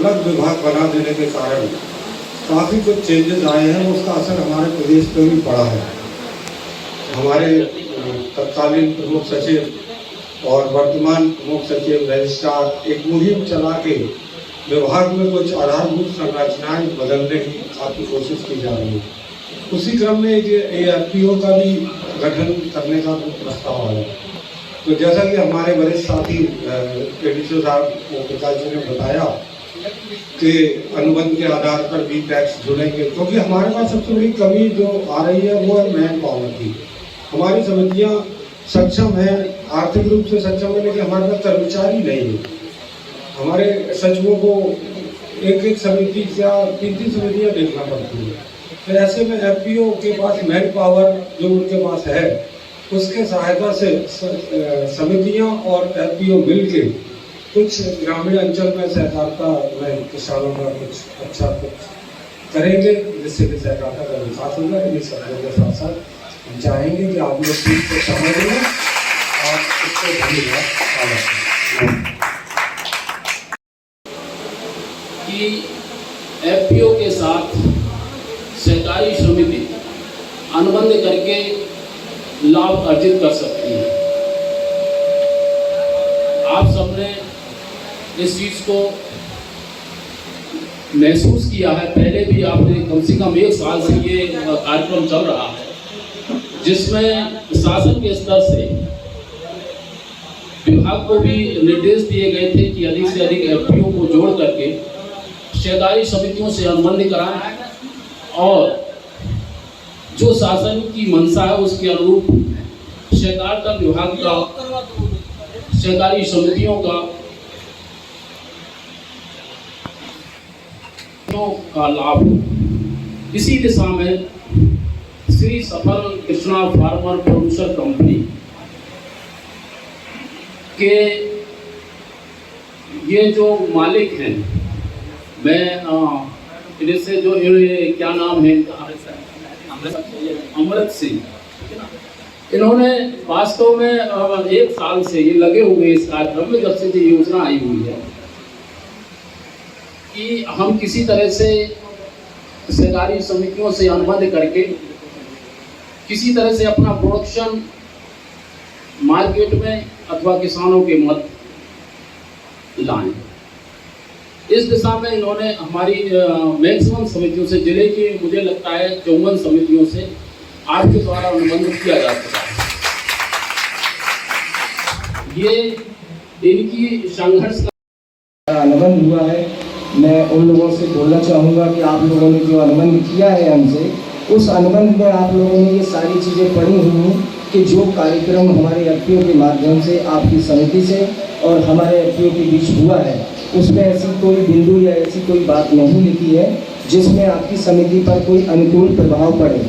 अलग विभाग बना देने के कारण काफ़ी कुछ चेंजेस आए हैं, उसका असर हमारे प्रदेश पर भी पड़ा है। हमारे तत्कालीन प्रमुख सचिव और वर्तमान प्रमुख सचिव रजिस्ट्रार एक मुहिम चला के विभाग में कुछ आधारभूत संरचनाएं बदलने की काफ़ी कोशिश की जा रही है। उसी क्रम में ARPO का भी गठन करने का प्रस्ताव आया। तो जैसा कि हमारे वरिष्ठ साथी एडीसी साहब प्रकाश जी ने बताया कि अनुबंध के आधार पर भी टैक्स जुड़ेंगे, क्योंकि हमारे पास सबसे बड़ी कमी जो आ रही है वो है मैन पावर की। हमारी समितियाँ सक्षम हैं, आर्थिक रूप से सक्षम है, लेकिन हमारे पास कर्मचारी नहीं है। हमारे सचिवों को एक समिति या 3 समितियाँ देखना पड़ती है। फिर ऐसे में FPO के पास मैन पावर जो उनके पास है, उसके सहायता से समितियाँ और FPO मिल के कुछ ग्रामीण अंचल में सहकारिता में किसानों का कुछ अच्छा कुछ करेंगे, जिससे कि सहकारिता का विकास होगा। इन शब्दों के साथ साथ हम चाहेंगे कि आप लोग चीज़ को समझ लें और इसको धन्यवाद कि FPO के साथ सहकारी समिति अनुबंध करके लाभ अर्जित कर सकती है। आप सबने इस चीज को महसूस किया है, पहले भी आपने कम से कम 1 साल से ये कार्यक्रम चल रहा है, जिसमें शासन के स्तर से विभाग को भी निर्देश दिए गए थे कि अधिक से अधिक FPO को जोड़ करके सहकारी समितियों से अनुबंध कराएं और जो शासन की मंशा है उसके अनुरूप सहकारिता विभाग का सहकारी समितियों का लाभ। इसी दिशा में श्री सफल कृष्णा फार्मर प्रोड्यूसर कंपनी के ये जो मालिक हैं, मैं इनसे जो क्या नाम है, अमृत सिंह, इन्होंने वास्तव में 1 साल से ये लगे हुए इस कार्यक्रम में, जब से ये योजना आई हुई है कि हम किसी तरह से सहकारी समितियों से अनुबंध करके किसी तरह से अपना प्रोडक्शन मार्केट में अथवा किसानों के मध्य लाएं। इस दिशा में इन्होंने हमारी मैक्सिमम समितियों से, जिले की मुझे लगता है 54 समितियों से आपके द्वारा अनुबंध किया जा चुका है। ये इनकी संघर्ष अनुबंध हुआ है। मैं उन लोगों से बोलना चाहूँगा कि आप लोगों ने जो अनुबंध किया है हमसे, उस अनुबंध में आप लोगों ने ये सारी चीज़ें पढ़ी हुई कि जो कार्यक्रम हमारे FPO के माध्यम से आपकी समिति से और हमारे FPO के बीच हुआ है, उसमें ऐसी कोई बिंदु या ऐसी कोई बात नहीं लिखी है जिसमें आपकी समिति पर कोई अनुकूल प्रभाव पड़े।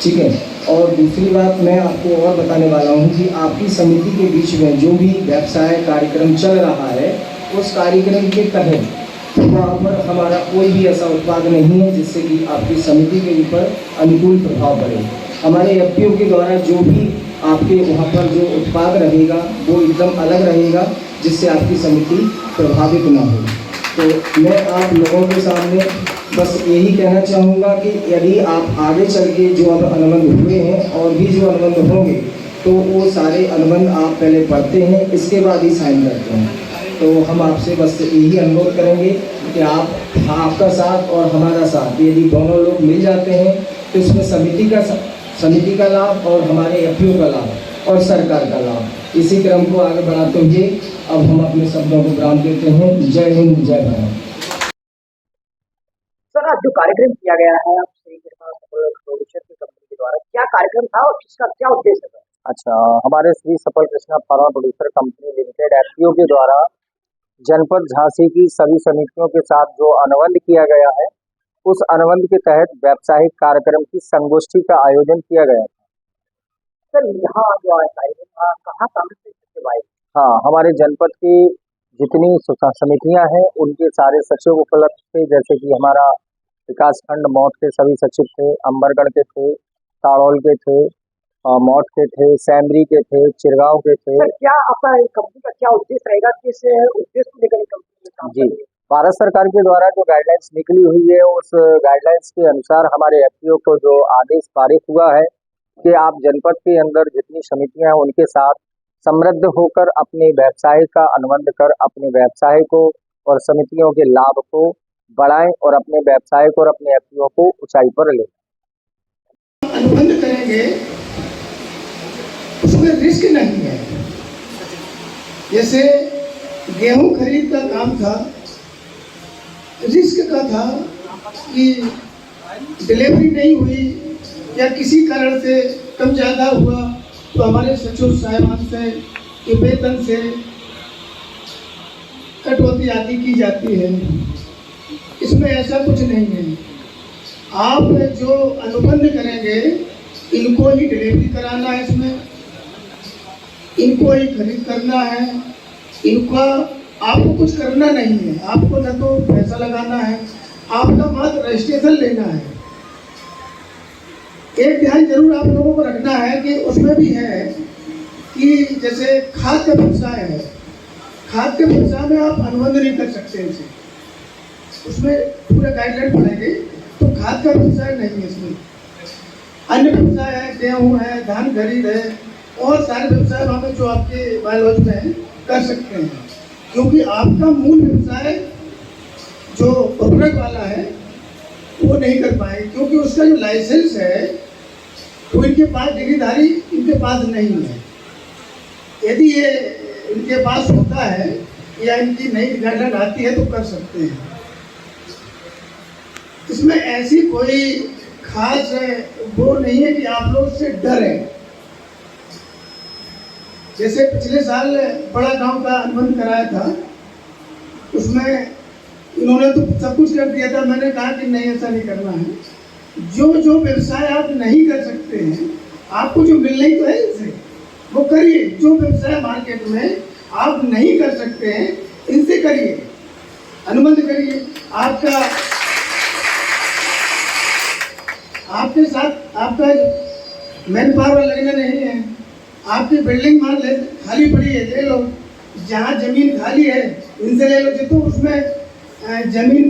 ठीक है। और दूसरी बात मैं आपको और बताने वाला हूँ कि आपकी समिति के बीच में जो भी व्यवसाय कार्यक्रम चल रहा है, उस कार्यक्रम के तहत वहाँ पर हमारा कोई भी ऐसा उत्पाद नहीं है जिससे कि आपकी समिति के ऊपर अनुकूल प्रभाव पड़े। हमारे FPO के द्वारा जो भी आपके वहाँ पर जो उत्पाद रहेगा वो एकदम अलग रहेगा, जिससे आपकी समिति प्रभावित ना हो। तो मैं आप लोगों के सामने बस यही कहना चाहूँगा कि यदि आप आगे चल के जो अब अनुबंध हुए हैं और भी जो अनुबंध होंगे, तो वो सारे अनुबंध आप पहले पढ़ते हैं, इसके बाद ही साइन करते हैं। तो हम आपसे बस यही अनुरोध करेंगे कि आपका साथ और हमारा साथ यदि दोनों लोग मिल जाते हैं तो इसमें समिति का लाभ और हमारे FPO का लाभ और सरकार का लाभ, इसी क्रम को आगे बढ़ाते हुए अब हम अपने शब्दों को विराम देते हैं। जय हिंद, जय भारत। सर, आज जो कार्यक्रम किया गया है आपसे प्रोड्यूसर की कंपनी के द्वारा, क्या कार्यक्रम था और इसका क्या उद्देश्य है? अच्छा, हमारे श्री सफल Krishna pharma producer company limited FPO के द्वारा जनपद झांसी की सभी समितियों के साथ जो अनुबंध किया गया है, उस अनुबंध के तहत व्यावसायिक कार्यक्रम की संगोष्ठी का आयोजन किया गया था। सर, यहाँ जो कार्यक्रम कहाँ था? हाँ, हमारे जनपद की जितनी समितियां हैं उनके सारे सचिव उपलब्ध थे, जैसे कि हमारा विकासखंड मौत के सभी सचिव थे, अंबरगढ़ के थे, ताड़ौल के थे, मौत के थे, सैमरी के थे, चिरगांव के थे। सर, क्या आपका कंपनी का क्या उद्देश्य रहेगा, किस उद्देश्य को लेकर कंपनी काम जी, भारत सरकार के द्वारा जो गाइडलाइंस निकली हुई है उस गाइडलाइंस के अनुसार हमारे एफपीओ को जो आदेश पारित हुआ है कि आप जनपद के अंदर जितनी समितियां हैं उनके साथ समृद्ध होकर अपने व्यवसाय का अनुबंध कर अपने व्यवसाय को और समितियों के लाभ को बढ़ाएं और अपने व्यवसाय को और अपने एफपीओ को ऊंचाई पर ले। अनुबंध करेंगे उसमें रिस्क नहीं है। जैसे गेहूं खरीद का काम था, रिस्क का था कि डिलीवरी नहीं हुई या किसी कारण से कम ज़्यादा हुआ तो हमारे सचिव साहिबान से के वेतन से कटौती आदि की जाती है। इसमें ऐसा कुछ नहीं है। आप जो अनुबंध करेंगे इनको ही डिलीवरी कराना है, इसमें इनको ही खरीद करना है, इनका आपको कुछ करना नहीं है। आपको न तो पैसा लगाना है, आपका मात्र रजिस्ट्रेशन लेना है। एक ध्यान जरूर आप लोगों को रखना है कि उसमें भी है कि जैसे खाद का व्यवसाय है, खाद के व्यवसाय में आप अनुबंध नहीं कर सकते इसे, उसमें पूरे गाइडलाइन पड़ेंगे। तो खाद का व्यवसाय नहीं है इसमें। अन्य व्यवसाय है, गेहूँ है, धान खरीद है और सारे व्यवसाय हमें जो आपके बायोलॉजी में है कर सकते हैं, क्योंकि आपका मूल व्यवसाय जो उर्वरक वाला है वो नहीं कर पाए, क्योंकि उसका जो लाइसेंस है वो इनके पास डिग्रीधारी इनके पास नहीं है। यदि ये इनके पास होता है या इनकी नई गाइडलाइन आती है तो कर सकते हैं। इसमें ऐसी कोई खास वो नहीं है कि आप लोग से डर है। जैसे पिछले साल बड़ा गांव का अनुबंध कराया था, उसमें इन्होंने तो सब कुछ कर दिया था। मैंने कहा कि नहीं, ऐसा नहीं करना है। जो व्यवसाय आप नहीं कर सकते हैं, आपको जो मिलना ही तो है इनसे, वो करिए। जो व्यवसाय मार्केट में आप नहीं कर सकते हैं इनसे करिए, अनुबंध करिए। आपके साथ आपका मैन पावर लगना नहीं है। आपकी बिल्डिंग मान ले खाली पड़ी है, ले लो। जहाँ जमीन खाली है इनसे ले लो, जितो उसमें जमीन को